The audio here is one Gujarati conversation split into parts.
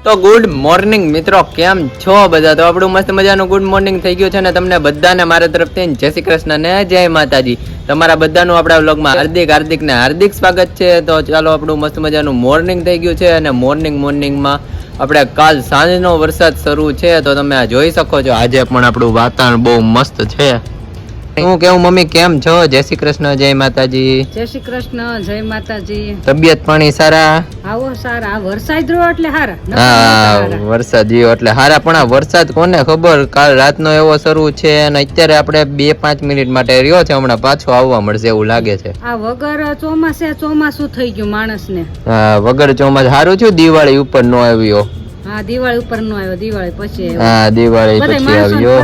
તો ગુડ મોર્નિંગ મિત્રો, કેમ છો બધા? તો આપણું મસ્ત મજાનું ગુડ મોર્નિંગ થઈ ગયું છે ને તમને બધાને મારા તરફથી જય શ્રી કૃષ્ણ ને જય માતાજી. તમારા બધાનું આપણા વ્લોગમાં હાર્દિક સ્વાગત છે. તો ચાલો, આપણું મસ્ત મજાનું મોર્નિંગ થઈ ગયું છે અને મોર્નિંગમાં આપણે કાલ સાંજનો વરસાદ શરૂ છે. તો તમે આ જોઈ શકો છો, આજે પણ આપણું વાતાવરણ બહુ મસ્ત છે. હું કેવું મમ્મી, કેમ છો? જય શ્રી કૃષ્ણ, જય માતાજી. જય શ્રી કૃષ્ણ, જય માતાજી. તબિયત પાણી સારા? આવો સારા. વરસાદ રહ્યો એટલે હારા. હા, વરસાદ રહ્યો એટલે હારા. પણ આ વરસાદ કોને ખબર, કાલ રાતનો એવો શરૂ છે અને અત્યારે આપણે 2-5 મિનિટ માટે રહ્યો છે, હમણાં પાછો આવવા મળશે એવું લાગે છે. આ વગર ચોમાસું થઈ ગયું માણસને. હા, વગર ચોમાસું સારું થયું દિવાળી ઉપર નો આવ્યો. હા, દિવાળી ઉપર નો આવ્યો, દિવાળી પછી આવ્યો. હા, દિવાળી પછી આવ્યો.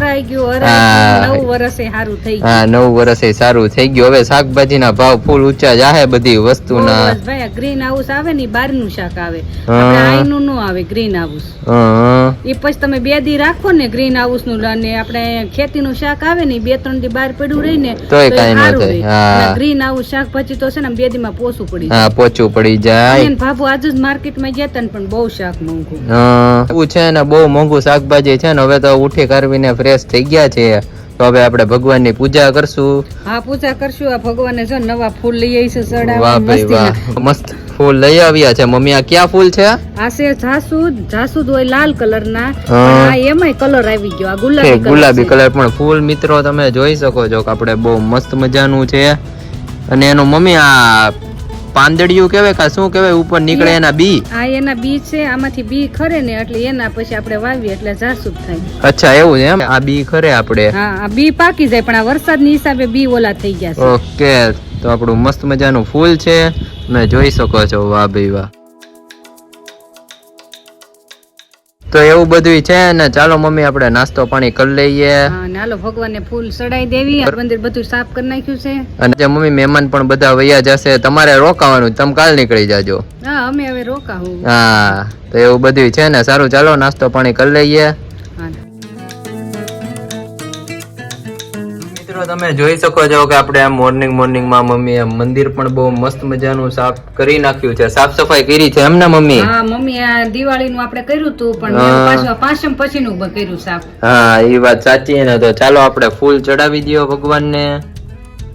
નવું વર્ષે સારું થઈ ગયું. હા, નવું વર્ષે સારું થઈ ગયું. હવે શાકભાજીના ભાવ ફૂલ ઊંચા જાહે, બધી વસ્તુના. ભાઈ, ગ્રીન હાઉસ આવે ને, બહારનું શાક આવે, આઈનું નો આવે ગ્રીન હાઉસ. એ પછી તમે 2 દી રાખો ને ગ્રીન હાઉસ નું, અને આપણે ખેતીનું શાક આવે ને 2-3 દી બહાર પડ્યું રહી ને તો કઈ ન થાય. ગ્રીન હાઉસ શાકભાજી તો છે ને 2 દી માં પોચું પડી જાય. હા, પોચું પડી જાય. બાબુ આજે જ માર્કેટમાં ગયા હતા ને, પણ બહુ શાક મોંઘું. એવું છે ને, બહુ મોંઘું શાકભાજી છે ને. હવે તો ઉઠી કરવીને ફ્રેશ થઈ ગયા છે, તો હવે આપણે ભગવાનની પૂજા કરશું. હા, પૂજા કરશું. આ ભગવાનને જો નવા ફૂલ લઈ આવીશું ચડાવવા. વાહ ભાઈ વાહ, મસ્ત ફૂલ લઈ આવ્યા છે મમ્મી. આ ક્યાં ફૂલ છે? આ છે જાસૂદ હોય લાલ કલર ના. એમાંય કલર આવી ગયો, આ ગુલાબી કલર. પણ ફૂલ મિત્રો તમે જોઈ શકો છો કે આપણે બહુ મસ્ત મજાનું છે. અને એનું મમ્મી આ પાંદડિયું કેવાય કે શું કેવાય, ઉપર નીકળે એના બી? હા, એના બી છે. આમાંથી બી ખરે ને એટલે એના પછી આપણે વાવીએ એટલે જાસૂદ થાય. અચ્છા, એવું છે એમ? આ બી ખરે આપણે? હા, આ બી પાકી જાય, પણ આ વરસાદની હિસાબે બી ઓલા થઈ ગયા છે. ઓકે, તો આપણું મસ્ત મજાનું ફૂલ છે, તમે જોઈ શકો છો. વાહ ભાઈ વાહ. તો એવું બધું છે ને. ચાલો મમ્મી, આપણે નાસ્તો પાણી કરી લઈએ. હાલો, ભગવાનને ફૂલ ચડાઈ દેવી. મંદિર બધું સાફ કરી નાખ્યું છે. અને મમ્મી, મહેમાન પણ બધા વૈયા જશે, તમારે રોકાવાનું, તમે કાલ નીકળી જાજો. હા, અમે હવે રોકાવું. હા, તો એવું બધું છે ને. સારું, ચાલો નાસ્તો પાણી કરી લઈએ. તમે જોઈ શકો છો કે આપણે મોર્નિંગમાં મમ્મીએ મંદિર પણ બહુ મસ્ત મજાનું સાફ કરી નાખ્યું છે. સાફ સફાઈ કરી છે એમ ને મમ્મી? હા મમ્મી, આ દિવાળીનું આપણે કર્યું હતું, પણ પાછું પાંચમ પછીનું કર્યું સાફ. હા, એ વાત સાચી ને. તો ચાલો આપણે ફૂલ ચડાવી દઈએ ભગવાનને.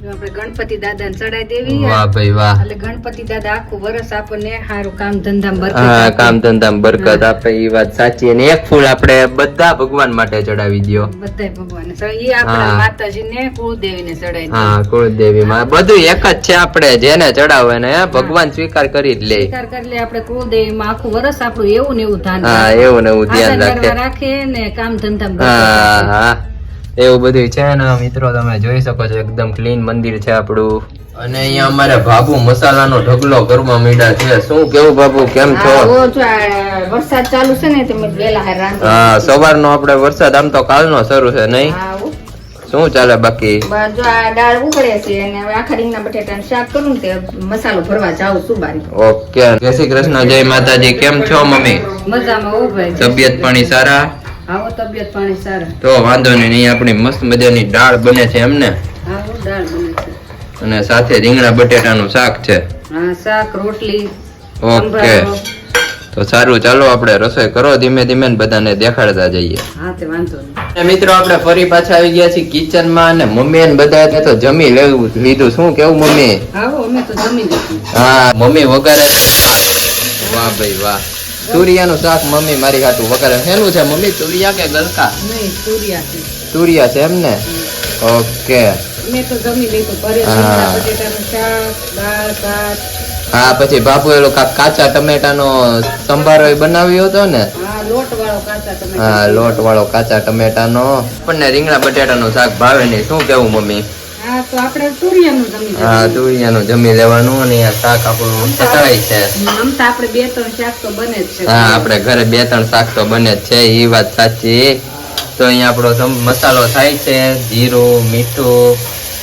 આપણે ગણપતિ દાદાને ચડાવી દેવી. વાહ ભાઈ વાહ. એટલે ગણપતિ દાદા આખું વર્ષ આપણને સારું કામ ધંધામાં બરકત. હા, કામ ધંધામાં બરકત આપે, એ વાત સાચી. અને એક ફૂલ આપણે બધા ભગવાન માટે ચડાવી દો. બધા ભગવાન, એ આપણા માતાજીને કુળદેવીને ચડાવી. હા, કુળદેવી માં બધું એક જ છે. આપણે જેને ચડાવે ને ભગવાન સ્વીકાર કરી જ લે. સ્વીકાર કરી લે. આપણે કુળદેવી માં આખું વર્ષ આપણું એવું ને એવું ધ્યાન. હા, એવું ને એવું ધ્યાન રાખે ને કામ ધંધામાં. હા, એવું બધું છે ને મિત્રો, તમે જોઈ શકો છો. એકદમ ક્લીન મંદિર છે આપણું. અને અહીંયા અમારે બાબુ મસાલાનો ઢગલો કરવા માંડ્યા છે. શું કેવું બાબુ, કેમ છો? વરસાદ ચાલુ છે ને, તમે વેલા રાંધો. હા, સવારનો આપણે વરસાદ આમ તો કાલનો શરૂ છે નહીં? શું ચાલે બાકી? જો આ દાળ ઉકળે છે અને હવે આખા રીંગણા બટેટાનું શાક કરું ને, તે મસાલો ભરવા જાઉં છું બારી. ઓકે, જય શ્રી કૃષ્ણ, જય માતાજી. કેમ છો મમ્મી? મજામાં હો ભાઈ. તબિયત પાણી સારા? આવો, તબિયત પાણી સારા. તો વાંધો નહીં. આપણી મસ્ત મજાની દાળ બને છે એમને? હા, દાળ બને છે. અને સાથે રીંગણા બટેટાનું શાક છે. હા, શાક, રોટલી. ઓકે, તો સારું, ચાલો આપણે રસોઈ કરો ધીમે ધીમે બધાને દેખાડતા જઈએ. હા, તે વાંધો નહીં. મિત્રો, આપણે ફરી પાછા આવી ગયા છીએ કિચનમાં, અને મમ્મી ને બધા તો જમી લીધું. શું કેવું મમ્મી? આવો, અમે તો જમી લીધું. હા, મમ્મી વઘારે. વાહ ભાઈ વાહ. તુરિયાનું શાક મમ્મી મારી હાટું વઘારે. શેનું છે મમ્મી, તુરિયા કે ગલકા? નહીં, તુરિયા છે. તુરિયા છે એમ ને? ઓકે, મેં તો જમી લીધું. બટેટાનું શાક, દાળ, ભાત. હા, પછી બાપુ એલો કાચા ટમેટાનો સંભારો બનાવ્યો હતો ને? હા, લોટ વાળો કાચા ટમેટા. હા, લોટ વાળો કાચા ટમેટાનો. આપણને રીંગણા બટેટાનું શાક ભાવે નહીં. શું કેવું મમ્મી? હા, તો આપણે તુરિયાનું જમી લેવાનું. હા, તુરિયાનું જમી લેવાનું. અને આ શાક આપણું સતળાય છે. આમ તો આપણે 2-3 શાક તો બને જ છે. હા, આપણે ઘરે 2-3 શાક તો બને જ છે, એ વાત સાચી. તો અહીંયા આપણો મસાલો થાય છે, જીરું, મીઠું,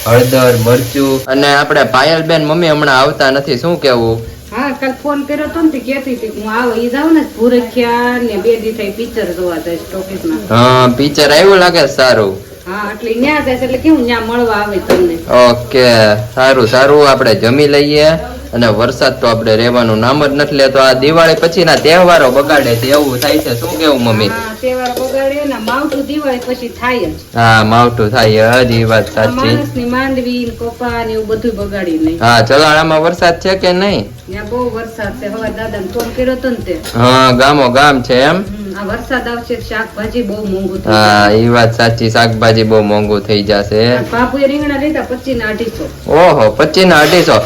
હળદર, મરચું. અને આપણે પાયલબેન મમ્મી હમણાં આવતા નથી. શું કેવું? હા, કાલ ફોન કર્યો તો ને, કેતી હતી હું આવો. ઈ જાવ ને ભૂરખ્યા ને 2 દી થઈ પિક્ચર જોવા જાય ટોકીસમાં. હા, પિક્ચર આવ્યું લાગે સારું. હા, એટલે ન્યા જાય એટલે કેવું ન્યા મળવા આવે તમને. ઓકે, સારું. આપણે જમી લઈએ અને વરસાદ તો આપણે રહેવાનું નામ જ નથી લેતો. આ દિવાળી પછીના તહેવારો બગાડે છે એવું થાય છે. શું કેવું મમ્મી? હા, તહેવાર બગાડે ને માવઠું દિવાળી પછી થાય જ. હા, માવઠું થાય જ, એ વાત સાચી. માણસની માંડવી ને કપા ને એવું બધું બગાડી નહીં. હા, ચલાણામાં વરસાદ છે કે નહીં? ત્યાં બહુ વરસાદ છે. હવે દાદાને ફોન કર્યો હતો ને તે. હા, ગામો ગામ છે એમ. આ વરસાદ આવશે શાકભાજી બહુ મોંઘું થઈ હા, એ વાત સાચી. શાકભાજી બહુ મોંઘું થઈ જશે. બાપુએ રીંગણા લીધા 25 ના 250. ઓહો, 25 ના 250.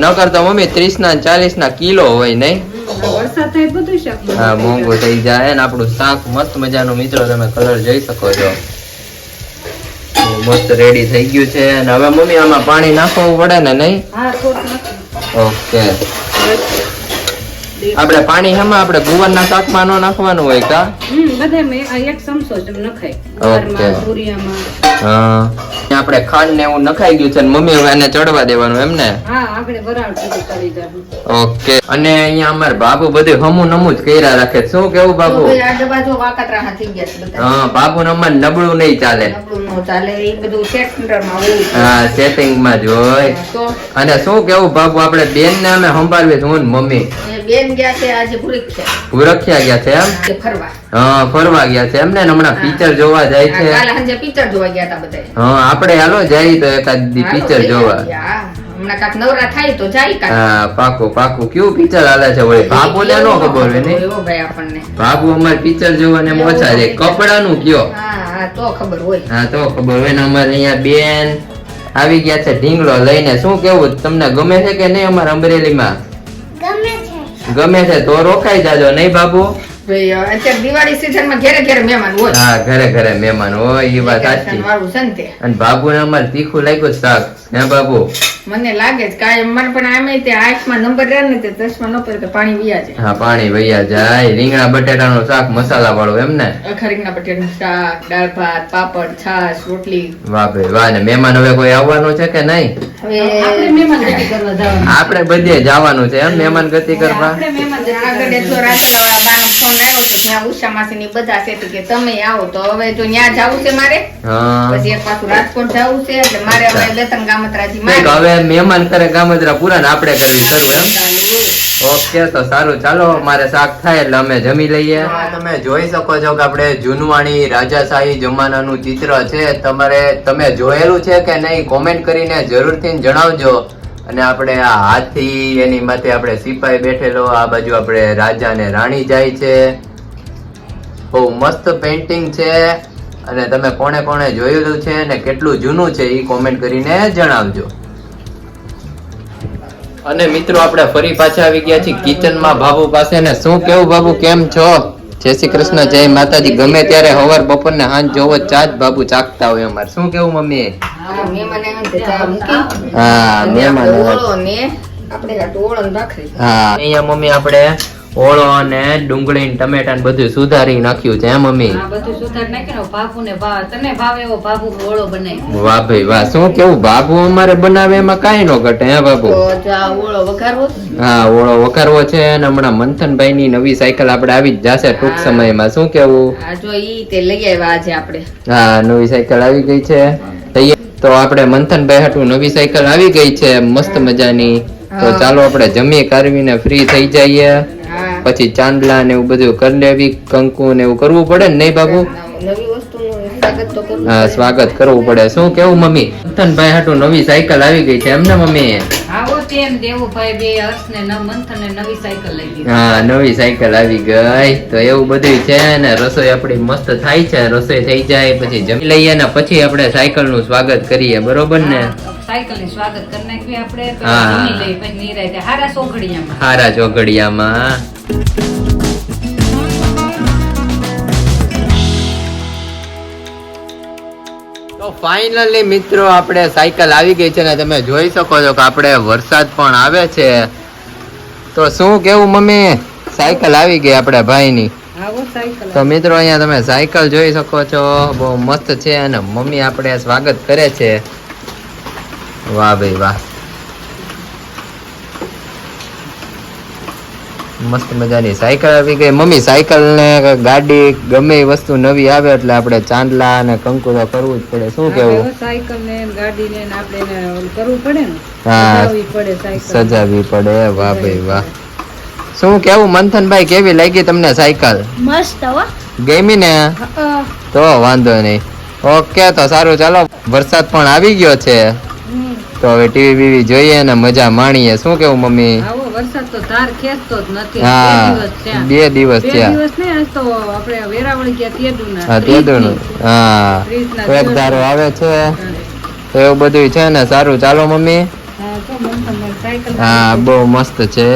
નકર તો મમ્મી 30 ના 40 ના કિલો હોય નહીં. વરસાદ થાય બધું શાક હા, મોંઘું થઈ જાય ને આપણું શાક મસ્ત મજાનું મિત્રો તમે કલર જોઈ શકો છો. મસ્ત રેડી થઈ ગયું છે. અને હવે મમ્મી આમાં પાણી નાખવું પડે ને નહીં? હા, થોડું નાખી. ઓકે. આપણે પાણી હેમાં આપણે ગુવારના શાકમાં નો નાખવાનું હોય કા? બધે મેં એક ચમચો જ નખાય. ઓકે. ગવારમાં, તુરિયામાં. હા, આપણે ખાંડ ને એવું નખાઈ ગયું છે ને મમ્મી હવે એને ચડવા દેવાનું એમ ને? હા, આપણે વરાળ સુધી કરી દેવું. ઓકે. અને અહીંયા અમાર બાબુ બધું હમું નમું જ કર્યા રાખે. શું કેવું બાબુ? આજુબાજુ વાકાતરા થઈ ગયા છે બધા. હા, બાબુ નંબર નબળું નહીં ચાલે. નબળું ન ચાલે, એ બધું સેન્ટરમાં હોય. હા, સેટિંગમાં જ હોય. તો અને શું કેવું બાબુ, આપણે બેન ને અમે સંભાળવી હું ને મમ્મી બેન ગયા છે આજે ભૂરખ્યા. ભૂરખ્યા ગયા છે એમ? આજે ફરવા. હા, ફરવા ગયા છે એમને. હમણાં પિક્ચર જોવા જાય છે. કાલે સાંજે પિક્ચર જોવા ગયા હતા બધા. હા, આપણે હાલો જાય તો એકાદ દી પિક્ચર જોવા. હમણાં કાક નવરા થાય તો જાય કાક. હા, પાકું પાકું. કેવું પિક્ચર હાલે છે વળી? બાબુ ને નો ખબર હોય ને? એવો ભાઈ આપણને. બાબુ અમારે પિક્ચર જોવાને એમ ઓછા છે. કપડાનું કયો? હા, હા, તો ખબર હોય. હા, તો ખબર હોય ને. અમારે અહીંયા બેન આવી ગયા છે ઢીંગલો લઈને. શું કેવું, તમને ગમે છે કે નહીં અમારે અમરેલીમાં? ગમે છે તો રોકાઈ જાજો નહીં બાબુ? અત્યારે દિવાળી સીઝન માં ઘરે ઘરે મહેમાન હોય. હા, ઘરે ઘરે મહેમાન હોય, એ વાત સાચી. વાળું છે ને તે. અને બાબુ ને અમારે તીખું લાગ્યું શાક હે બાબુ? મને લાગે છે કાંઈ મને પણ આમે તે 8 માં નંબર રહે ને તે 10 માં ન પડે તો પાણી વિયા જાય. હા, પાણી વૈયા જાય. રીંગણા બટેટાનું શાક મસાલા વાળું એમ ને? આખા રીંગણા બટેટાનું શાક, દાળ ભાત, પાપડ, છાશ, રોટલી. વાહ ભાઈ વાહ. ને મહેમાન હવે કોઈ આવવાનું છે કે નહીં? હવે આપણે મહેમાન ગતિ કરવા જવાનું. આપણે બધે જવાનું છે એમ મહેમાન ગતિ કરવા? આપણે મહેમાન ગતિ આગળ જો રાજકોટ બાનો ફોન આવ્યો તો ત્યાં ઉષા માસીની બધા છે કે તમે આવો તો હવે જો ત્યાં જાવું છે મારે. હા, પછી એક પાછું રાજકોટ જાવું છે એટલે મારે હવે બે ત્રણ ગામત્રાજી ઠીક, મારે. હવે મહેમાન કરે ગામદરા પૂરા ને આપણે કરવી શરૂ એમ? ઓકે, તો સારું. ચાલો, મારે શાક થાય એટલે અમે જમી લઈએ. તમે જોઈ શકો છો કે આપણે જૂનવાણી રાજાશાહી જમાનાનું ચિત્ર છે. તમે જોયેલું છે કે નહીં કોમેન્ટ કરીને જરૂરથી જણાવજો. અને આપણે આ હાથી એની માથે આપણે સિપાઈ બેઠેલો, આ બાજુ આપણે રાજા ને રાણી જાય છે. બહુ મસ્ત પેઇન્ટિંગ છે. અને તમે કોણે કોણે જોયેલું છે ને કેટલું જૂનું છે એ કોમેન્ટ કરીને જણાવજો. અને મિત્રો આપણે ફરી પાછા આવી ગયા છીએ કિચનમાં બાબુ પાસે. ને શું કેવું બાબુ, કેમ છો? જય શ્રી કૃષ્ણ, જય માતાજી. ગમે ત્યારે હવાર બપોર ને સાંજ જોવો ચા જ બાબુ ચાખતા હોય અમારે. શું કેવું મમ્મી? હા, મહેમાન આવે તો ચા મૂકી. હા, મહેમાન ઓળો ને આપણે આ ઓળો ને ભાખરી. હા, અહીંયા મમ્મી આપણે ઓળો અને ડુંગળી ને ટમેટા ને બધું સુધારી નાખ્યું છે મમ્મી? આ બધું સુધાર નાખ્યું. બાપુને તને ભાવે એવો બાપુ ઓળો બનાવી. વાહ ભાઈ વાહ. શું કેવું બાબુ અમારે બનાવે એમાં કાંઈ નો ઘટે હે બાબુ? તો આ ઓળો વઘારવો. હા, ઓળો વઘારવો છે. અને હમણાં મંથનભાઈ ની નવી સાયકલ આપણે આવી જ જશે ટૂંક સમયમાં. શું કેવું? આ જો ઈ તે લઈ આવ્યા આજે આપણે. હા, નવી સાયકલ આવી ગઈ છે. તો આપણે મંથનભાઈ હાટુ નવી સાયકલ આવી ગઈ છે મસ્ત મજાની. તો ચાલો આપણે જમી કરવીને ફ્રી થઈ જઈએ. પછી ચાંદલા ને એવું બધું કરી લેવી, કંકુ ને એવું કરવું પડે ને નહીં બાબુ? નવી વસ્તુનું સ્વાગત તો કરવું. હા, સ્વાગત કરવું પડે. શું કેવું મમ્મી? મંથનભાઈ હાટુ નવી સાયકલ આવી ગઈ છે એમ ને મમ્મી? આવો તેમ દેવુભાઈ બે હર્ષ ને મંથન ને નવી સાયકલ લઈ દીધી. હા, નવી સાયકલ આવી ગઈ. તો એવું બધું છે ને. રસોઈ આપણી મસ્ત થાય છે. રસોઈ થઈ જાય પછી જમી લઈએ ને પછી આપણે સાયકલ નું સ્વાગત કરીએ, બરોબર ને? સાયકલ ની સ્વાગત કરી નાખીએ આપણે. હા. જમી લઈએ પછી નિરાંતે હારા સોઘડિયામાં. હારા ચોઘડિયામાં. તો ફાઇનલી મિત્રો આપણે સાયકલ આવી ગઈ છે ને તમે જોઈ શકો છો કે આપણે વરસાદ પણ આવે છે. તો શું કેવું મમ્મી, સાયકલ આવી ગઈ આપણે ભાઈની. આવો સાયકલ. તો મિત્રો અહીંયા તમે સાયકલ જોઈ શકો છો, બહુ મસ્ત છે. અને મમ્મી આપણે સ્વાગત કરે છે. વાહ ભાઈ વાહ. મસ્ત મજાની સાયકલ આવી ગઈ. મમ્મી સાયકલ ને ગાડી ગમે એ વસ્તુ નવી આવે એટલે આપણે ચાંદલા અને કંકુ તો કરવું જ પડે. શું કેવું? સાયકલ ને ગાડી ને આપણે એને ઓલું કરવું પડે ને, હા, સજાવવી પડે સાયકલ. સજાવવી પડે. વાહ ભાઈ વાહ. શું કેવું મંથનભાઈ, કેવી લાગી તમને સાયકલ? મસ્ત હો. ગમી ને? તો વાંધો નહીં. ઓકે, તો સારું, ચાલો. વરસાદ પણ આવી ગયો છે તો હવે ટીવી બીવી જોઈએ ને મજા માણીએ. શું કેવું મમ્મી? આવો વરસાદ તો ધાર ખેંચતો જ નથી. હા, 2 દિવસ થયા. 2 દિવસ નહીં, આજ તો આપણે વેરાવળી ગયા તેદુના. હા, તેદુનું. હા, એક ધારો આવે છે તો એવું બધું છે ને. સારું, ચાલો મમ્મી. હા, તો સાયકલ. હા, બહુ મસ્ત છે.